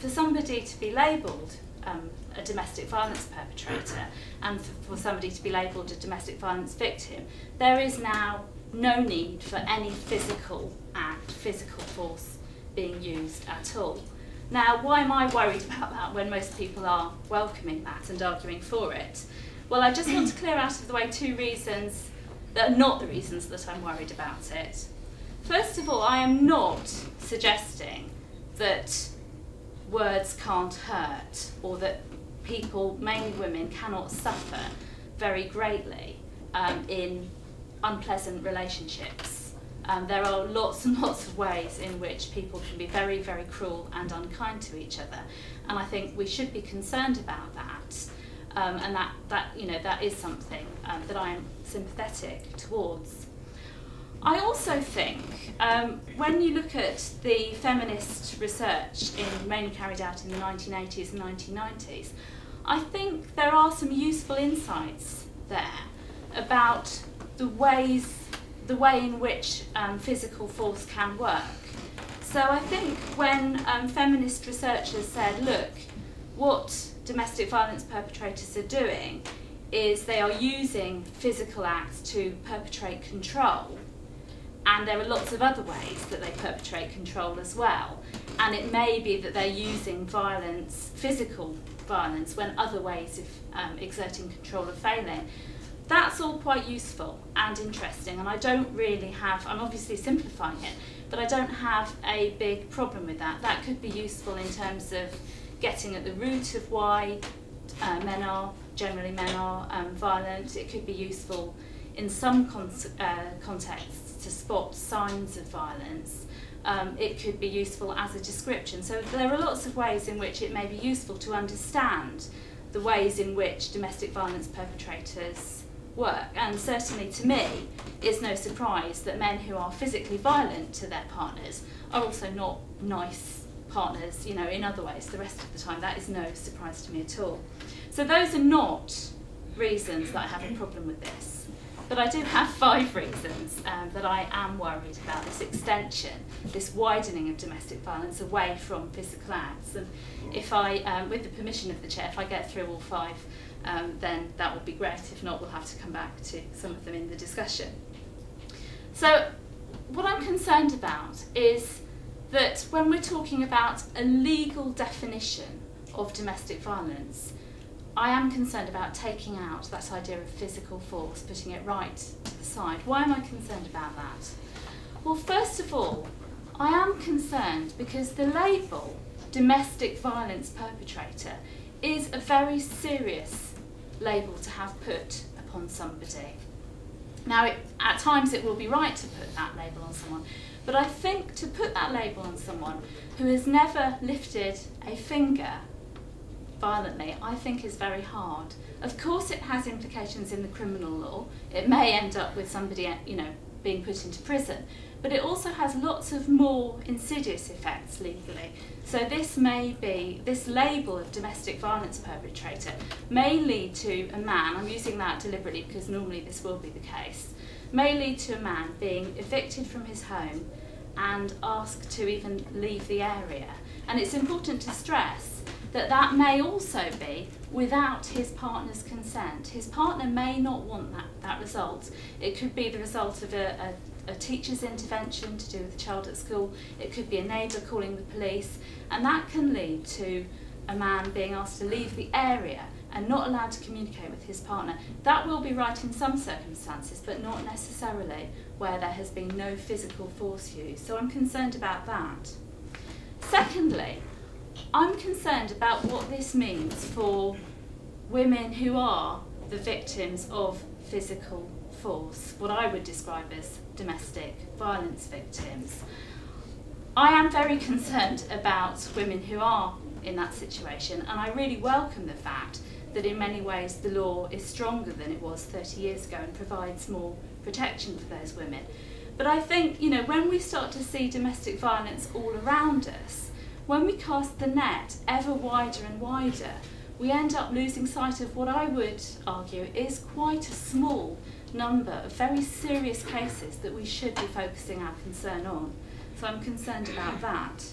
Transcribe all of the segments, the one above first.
for somebody to be labelled a domestic violence perpetrator and for somebody to be labelled a domestic violence victim, there is now no need for any physical act, physical force being used at all. Now, why am I worried about that when most people are welcoming that and arguing for it? Well, I just want to clear out of the way two reasons that are not the reasons that I'm worried about it. First of all, I am not suggesting that words can't hurt or that people, mainly women, cannot suffer very greatly in unpleasant relationships. There are lots and lots of ways in which people can be very, very cruel and unkind to each other, and I think we should be concerned about that, and that is something that I am sympathetic towards. I also think when you look at the feminist research mainly carried out in the 1980s and 1990s, I think there are some useful insights there about the way in which physical force can work. So I think when feminist researchers said, look, what domestic violence perpetrators are doing is they are using physical acts to perpetrate control, and there are lots of other ways that they perpetrate control as well, and it may be that they're using violence, physical violence, when other ways of exerting control are failing. That's all quite useful and interesting, and I don't really have, I'm obviously simplifying it, but I don't have a big problem with that. That could be useful in terms of getting at the root of why men are violent. It could be useful in some contexts to spot signs of violence. It could be useful as a description. So there are lots of ways in which it may be useful to understand the ways in which domestic violence perpetrators work. And certainly to me, it's no surprise that men who are physically violent to their partners are also not nice partners, you know, in other ways the rest of the time. That is no surprise to me at all. So those are not reasons that I have a problem with this. But I do have 5 reasons that I am worried about this extension, this widening of domestic violence away from physical acts. And if I, with the permission of the chair, if I get through all 5, then that would be great. If not, we'll have to come back to some of them in the discussion. So what I'm concerned about is that when we're talking about a legal definition of domestic violence, I am concerned about taking out that idea of physical force, putting it right to the side. Why am I concerned about that? Well, first of all, I am concerned because the label domestic violence perpetrator is a very serious label to have put upon somebody. Now, at times it will be right to put that label on someone, but I think to put that label on someone who has never lifted a finger violently, I think is very hard. Of course it has implications in the criminal law. It may end up with somebody, you know, being put into prison, but it also has lots of more insidious effects legally. So this label of domestic violence perpetrator may lead to a man, I'm using that deliberately because normally this will be the case, may lead to a man being evicted from his home and asked to even leave the area. And it's important to stress that that may also be without his partner's consent. His partner may not want that result. It could be the result of a teacher's intervention to do with a child at school. It could be a neighbour calling the police, and that can lead to a man being asked to leave the area and not allowed to communicate with his partner. That will be right in some circumstances, but not necessarily where there has been no physical force used. So I'm concerned about that. Secondly, I'm concerned about what this means for women who are the victims of physical force, what I would describe as domestic violence victims. I am very concerned about women who are in that situation, and I really welcome the fact that in many ways the law is stronger than it was 30 years ago and provides more protection for those women. But I think, you know, when we start to see domestic violence all around us, when we cast the net ever wider and wider, we end up losing sight of what I would argue is quite a small number of very serious cases that we should be focusing our concern on. So I'm concerned about that.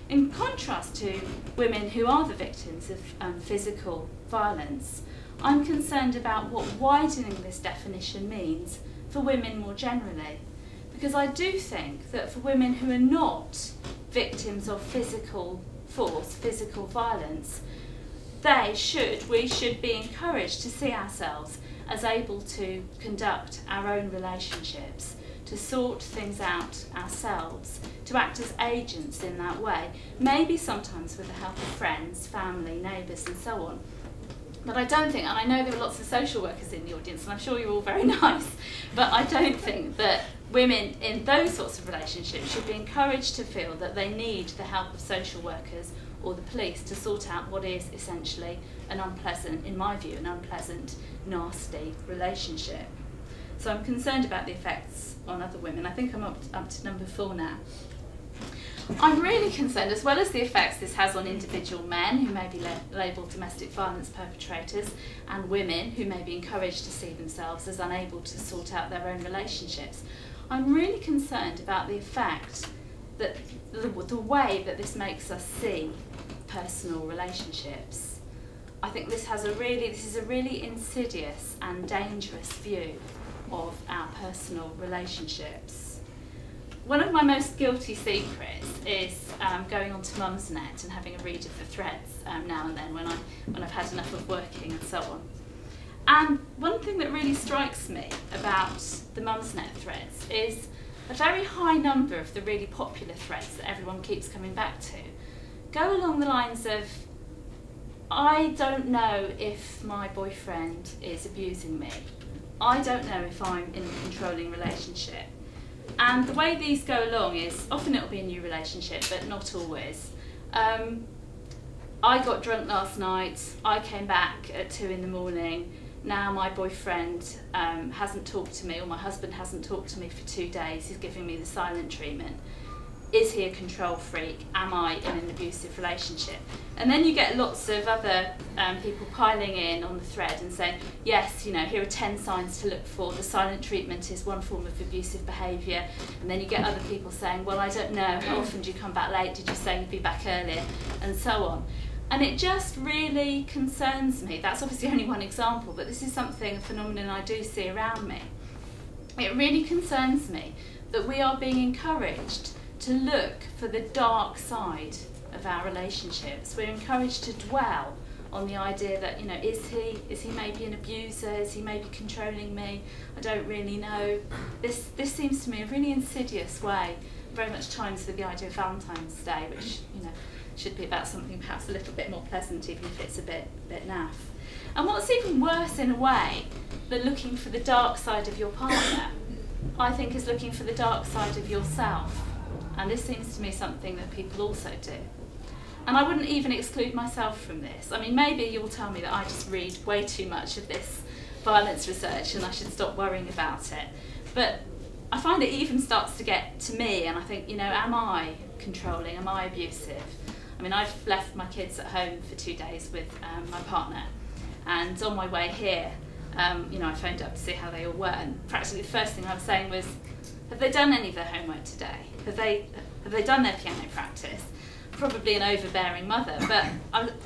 In contrast to women who are the victims of physical violence, I'm concerned about what widening this definition means for women more generally. Because I do think that for women who are not victims of physical force, physical violence, we should be encouraged to see ourselves as able to conduct our own relationships, to sort things out ourselves, to act as agents in that way, maybe sometimes with the help of friends, family, neighbours and so on. But I don't think, and I know there are lots of social workers in the audience, and I'm sure you're all very nice, but I don't think that women in those sorts of relationships should be encouraged to feel that they need the help of social workers or the police to sort out what is essentially an unpleasant, in my view, an unpleasant, nasty relationship. So I'm concerned about the effects on other women. I think I'm up to number 4 now. I'm really concerned, as well as the effects this has on individual men who may be labelled domestic violence perpetrators, and women who may be encouraged to see themselves as unable to sort out their own relationships. I'm really concerned about the effect that the way that this makes us see personal relationships. I think this is a really insidious and dangerous view of our personal relationships. One of my most guilty secrets is going onto Mumsnet and having a read of the threads now and then when I've had enough of working and so on. And one thing that really strikes me about the Mumsnet threads is a very high number of the really popular threads that everyone keeps coming back to go along the lines of, I don't know if my boyfriend is abusing me. I don't know if I'm in a controlling relationship. And the way these go along is, often it'll be a new relationship, but not always. I got drunk last night, I came back at 2 in the morning, now my boyfriend hasn't talked to me, or my husband hasn't talked to me for 2 days, he's giving me the silent treatment. Is he a control freak? Am I in an abusive relationship? And then you get lots of other people piling in on the thread and saying, yes, you know, here are 10 signs to look for. The silent treatment is one form of abusive behaviour. And then you get other people saying, well, I don't know, how often do you come back late? Did you say you'd be back earlier? And so on. And it just really concerns me. That's obviously only one example, but this is something, a phenomenon I do see around me. It really concerns me that we are being encouraged to look for the dark side of our relationships. We're encouraged to dwell on the idea that, you know, is he maybe an abuser? Is he maybe controlling me? I don't really know. This seems to me a really insidious way, very much chimes with the idea of Valentine's Day, which, you know, should be about something perhaps a little bit more pleasant, even if it's a bit naff. And what's even worse in a way than looking for the dark side of your partner, I think, is looking for the dark side of yourself. And this seems to me something that people also do. And I wouldn't even exclude myself from this. I mean, maybe you'll tell me that I just read way too much of this violence research and I should stop worrying about it. But I find it even starts to get to me, and I think, you know, am I controlling? Am I abusive? I mean, I've left my kids at home for 2 days with my partner, and on my way here, you know, I phoned up to see how they all were, and practically the first thing I was saying was, have they done any of their homework today? Have they done their piano practice? Probably an overbearing mother, but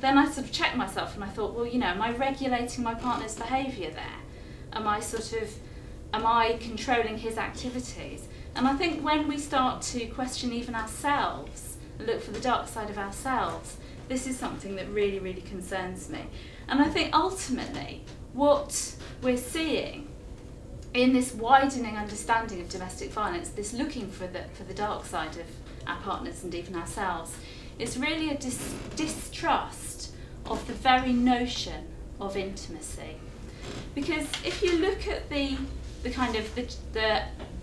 then I sort of checked myself and I thought, well, you know, am I regulating my partner's behaviour there? Am I controlling his activities? And I think when we start to question even ourselves, and look for the dark side of ourselves, this is something that really, really concerns me. And I think ultimately what we're seeing in this widening understanding of domestic violence, this looking for the dark side of our partners and even ourselves, is really a distrust of the very notion of intimacy. Because if you look at the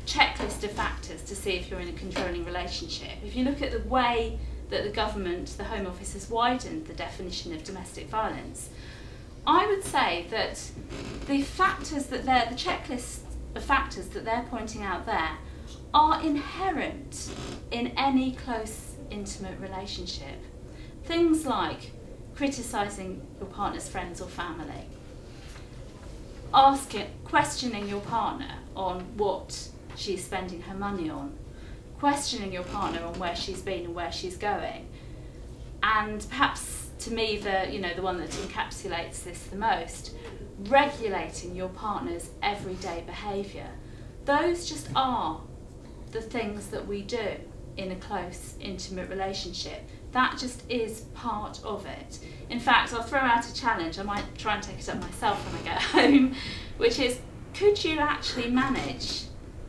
checklist of factors to see if you're in a controlling relationship, if you look at the way that the government, the Home Office, has widened the definition of domestic violence, I would say that the checklist of factors that they're pointing out there are inherent in any close, intimate relationship. Things like criticising your partner's friends or family, questioning your partner on what she's spending her money on, questioning your partner on where she's been and where she's going, and perhaps to me the one that encapsulates this the most, regulating your partner's everyday behaviour. Those just are the things that we do in a close, intimate relationship. That just is part of it. In fact, I'll throw out a challenge. I might try and take it up myself when I get home, which is, could you actually manage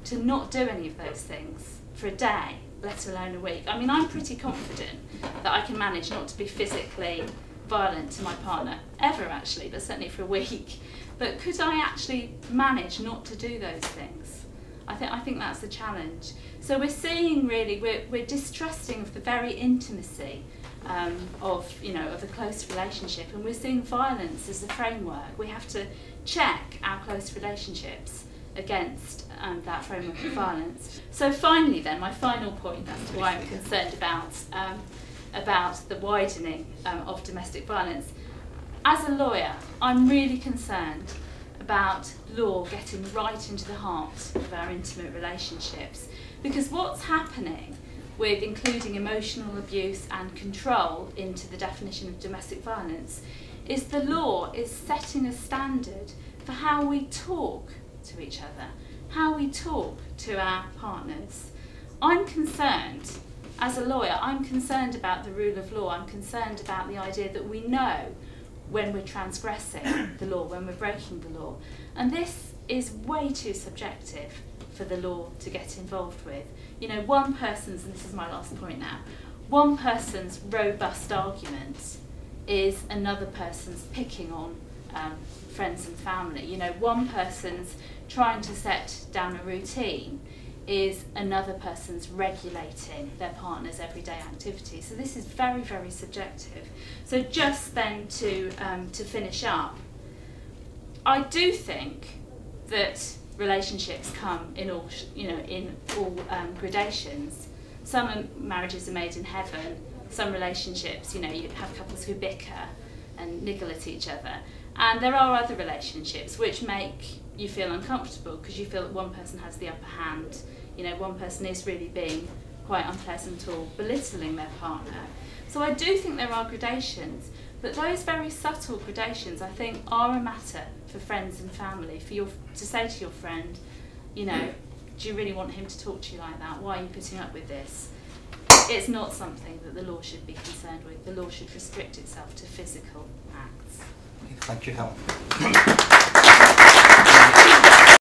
to not do any of those things for a day, let alone a week? I mean, I'm pretty confident that I can manage not to be physically violent to my partner, ever actually, but certainly for a week. But could I actually manage not to do those things? I think that's the challenge. So we're seeing really, we're distrusting of the very intimacy of a close relationship, and we're seeing violence as a framework. We have to check our close relationships against that framework of violence. So finally then, my final point as to why I'm concerned about the widening of domestic violence. As a lawyer, I'm really concerned about law getting right into the heart of our intimate relationships, because what's happening with including emotional abuse and control into the definition of domestic violence is the law is setting a standard for how we talk to each other, how we talk to our partners. I'm concerned, as a lawyer, I'm concerned about the rule of law. I'm concerned about the idea that we know when we're transgressing the law, when we're breaking the law. And this is way too subjective for the law to get involved with. You know, one person's, and this is my last point now, one person's robust argument is another person's picking on friends and family. You know, one person's trying to set down a routine is another person's regulating their partner's everyday activity. So this is very, very subjective. So just then to finish up, I do think that relationships come in all gradations. Some marriages are made in heaven. Some relationships, you have couples who bicker and niggle at each other. And there are other relationships which make you feel uncomfortable because you feel that one person has the upper hand. One person is really being quite unpleasant or belittling their partner. So I do think there are gradations, but those very subtle gradations, I think, are a matter for friends and family, to say to your friend, do you really want him to talk to you like that? Why are you putting up with this? It's not something that the law should be concerned with. The law should restrict itself to physical acts. Thank you, Helen.